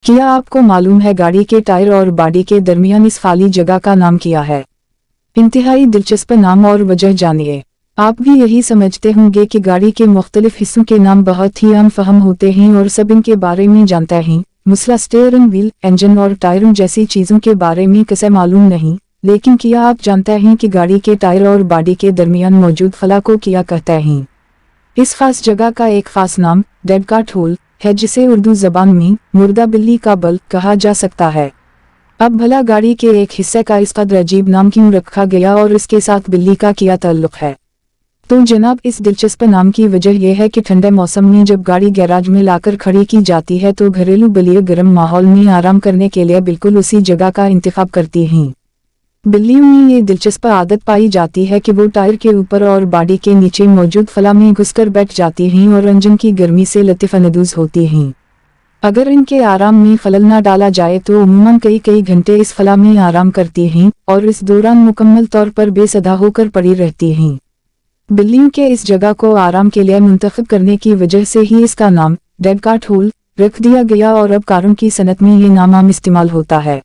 क्या आपको मालूम है गाड़ी के टायर और बॉडी के दरमियान इस खाली जगह का नाम क्या है? इंतहाई दिलचस्प नाम और वजह जानिए। आप भी यही समझते होंगे कि गाड़ी के मुख्तलिफ हिस्सों के नाम बहुत ही आम फहम होते हैं और सब इनके बारे में जानता है, मसला स्टीयरिंग व्हील, इंजन और टायरों जैसी चीज़ों के बारे में किसे मालूम नहीं। लेकिन क्या आप जानते हैं कि गाड़ी के टायर और बॉडी के दरमियान मौजूद खला को क्या कहते हैं? इस खास जगह का एक खास नाम डेड कार्ट होल है, जिसे उर्दू जबान में मुर्दा बिल्ली का बल कहा जा सकता है। अब भला गाड़ी के एक हिस्से का इस कदर अजीब नाम क्यों रखा गया और इसके साथ बिल्ली का क्या ताल्लुक है? तो जनाब, इस दिलचस्प नाम की वजह यह है कि ठंडे मौसम में जब गाड़ी गैराज में लाकर खड़ी की जाती है तो घरेलू बिल्लियां गर्म माहौल में आराम करने के लिए बिल्कुल उसी जगह का इंतखाब करती हैं। बिल्लियों में ये दिलचस्प आदत पाई जाती है कि वो टायर के ऊपर और बॉडी के नीचे मौजूद खला में घुसकर बैठ जाती हैं और इंजन की गर्मी से लतीफ़अंदोज़ होती हैं। अगर इनके आराम में खलल न डाला जाए तो उम्मन कई घंटे इस खला में आराम करती हैं और इस दौरान मुकम्मल तौर पर बेसदा होकर पड़ी रहती हैं। बिल्लियों के इस जगह को आराम के लिए मुंतखब करने की वजह से ही इसका नाम डेड कार्ट होल रख दिया गया और अब कारों की सनत में ये नाम आम इस्तेमाल होता है।